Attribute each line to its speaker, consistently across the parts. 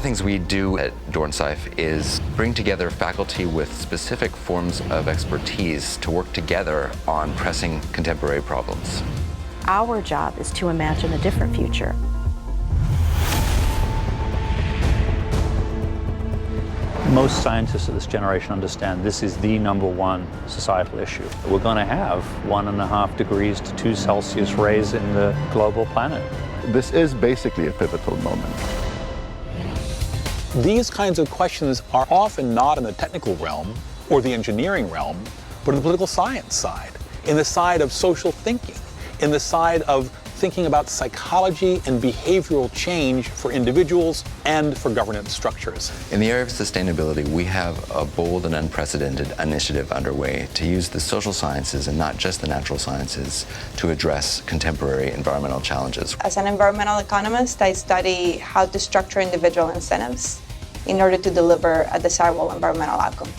Speaker 1: things we do at Dornsife is bring together faculty with specific forms of expertise to work together on pressing contemporary problems.
Speaker 2: Our job is to imagine a different future.
Speaker 3: Most scientists of this generation understand this is the #1 societal issue. We're going to have 1.5 degrees to 2 Celsius raise in the global planet.
Speaker 4: This is basically a pivotal moment.
Speaker 5: These kinds of questions are often not in the technical realm or the engineering realm, but in the political science side, in the side of social thinking, in the side of thinking about psychology and behavioral change for individuals and for governance structures.
Speaker 1: In the area of sustainability, we have a bold and unprecedented initiative underway to use the social sciences and not just the natural sciences to address contemporary environmental challenges.
Speaker 6: As an environmental economist, I study how to structure individual incentives in order to deliver a desirable environmental outcome.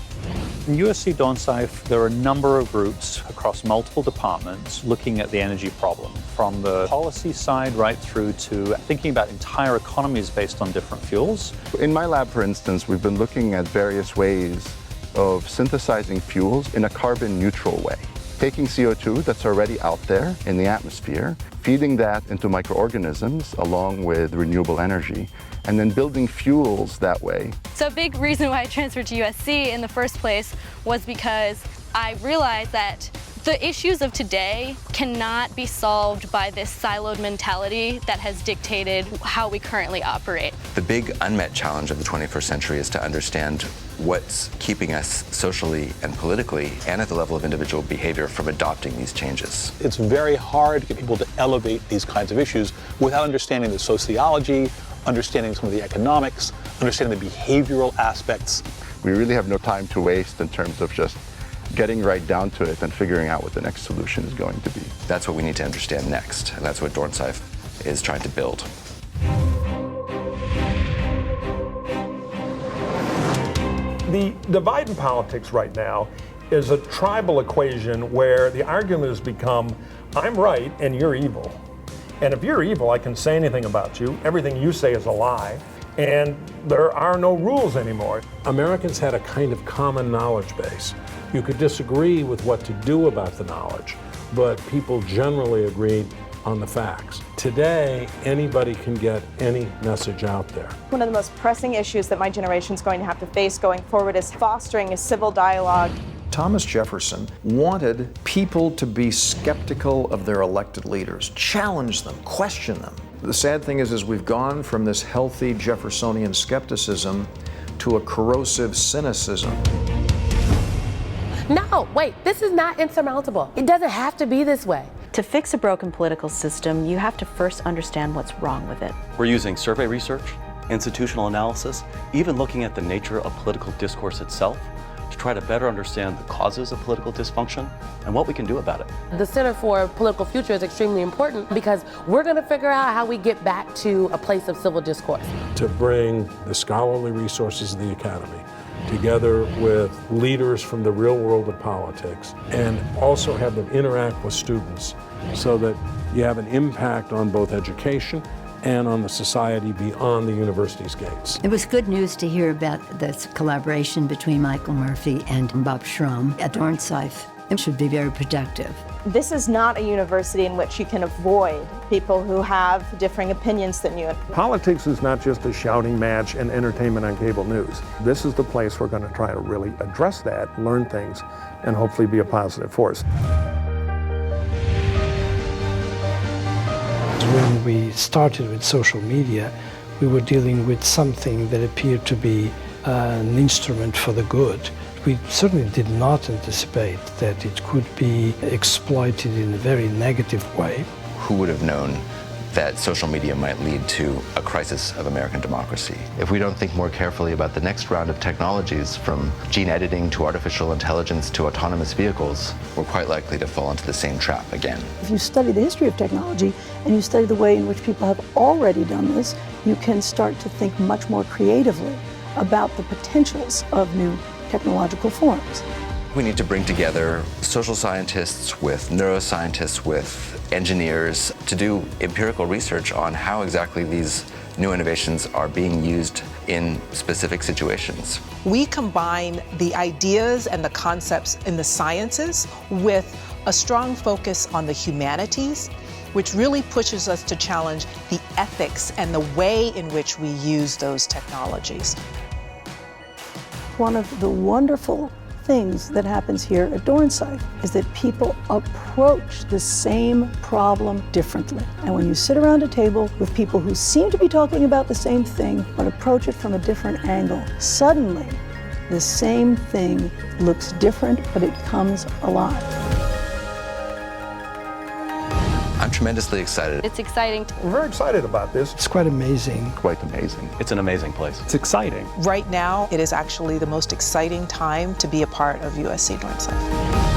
Speaker 3: In USC Dornsife, there are a number of groups across multiple departments looking at the energy problem, from the policy side right through to thinking about entire economies based on different fuels.
Speaker 4: In my lab, for instance, we've been looking at various ways of synthesizing fuels in a carbon-neutral way. Taking CO2 that's already out there in the atmosphere, feeding that into microorganisms along with renewable energy, and then building fuels that way.
Speaker 7: So a big reason why I transferred to USC in the first place was because I realized that the issues of today cannot be solved by this siloed mentality that has dictated how we currently operate.
Speaker 1: The big unmet challenge of the 21st century is to understand what's keeping us socially and politically and at the level of individual behavior from adopting these changes.
Speaker 5: It's very hard to get people to elevate these kinds of issues without understanding the sociology, understanding some of the economics, understanding the behavioral aspects.
Speaker 4: We really have no time to waste in terms of just getting right down to it and figuring out what the next solution is going to be.
Speaker 1: That's what we need to understand next, and that's what Dornsife is trying to build.
Speaker 8: The divide in politics right now is a tribal equation where the argument has become, I'm right and you're evil. And if you're evil, I can say anything about you. Everything you say is a lie. And there are no rules anymore. Americans had a kind of common knowledge base. You could disagree with what to do about the knowledge, but people generally agreed on the facts. Today, anybody can get any message out there.
Speaker 2: One of the most pressing issues that my generation is going to have to face going forward is fostering a civil dialogue.
Speaker 9: Thomas Jefferson wanted people to be skeptical of their elected leaders, challenge them, question them. The sad thing is we've gone from this healthy Jeffersonian skepticism to a corrosive cynicism.
Speaker 10: No, wait, this is not insurmountable. It doesn't have to be this way.
Speaker 2: To fix a broken political system, you have to first understand what's wrong with it.
Speaker 11: We're using survey research, institutional analysis, even looking at the nature of political discourse itself to try to better understand the causes of political dysfunction and what we can do about it.
Speaker 10: The Center for Political Future is extremely important because we're going to figure out how we get back to a place of civil discourse.
Speaker 8: To bring the scholarly resources of the academy together with leaders from the real world of politics and also have them interact with students so that you have an impact on both education and on the society beyond the university's gates.
Speaker 12: It was good news to hear about this collaboration between Michael Murphy and Bob Schramm at Dornsife. It should be very productive.
Speaker 2: This is not a university in which you can avoid people who have differing opinions than you.
Speaker 8: Politics is not just a shouting match and entertainment on cable news. This is the place we're going to try to really address that, learn things, and hopefully be a positive force.
Speaker 13: When we started with social media, we were dealing with something that appeared to be an instrument for the good. We certainly did not anticipate that it could be exploited in a very negative way.
Speaker 1: Who would have known that social media might lead to a crisis of American democracy? If we don't think more carefully about the next round of technologies, from gene editing to artificial intelligence to autonomous vehicles, we're quite likely to fall into the same trap again.
Speaker 14: If you study the history of technology and you study the way in which people have already done this, you can start to think much more creatively about the potentials of new technological forms.
Speaker 1: We need to bring together social scientists with neuroscientists, with engineers to do empirical research on how exactly these new innovations are being used in specific situations.
Speaker 15: We combine the ideas and the concepts in the sciences with a strong focus on the humanities, which really pushes us to challenge the ethics and the way in which we use those technologies.
Speaker 14: One of the wonderful things that happens here at Dornsife is that people approach the same problem differently. And when you sit around a table with people who seem to be talking about the same thing but approach it from a different angle, suddenly the same thing looks different, but it comes alive.
Speaker 1: I'm tremendously excited.
Speaker 7: It's exciting.
Speaker 8: I'm very excited about this.
Speaker 13: It's quite amazing.
Speaker 4: Quite amazing.
Speaker 11: It's an amazing place.
Speaker 3: It's exciting.
Speaker 15: Right now, it is actually the most exciting time to be a part of USC Dornsife.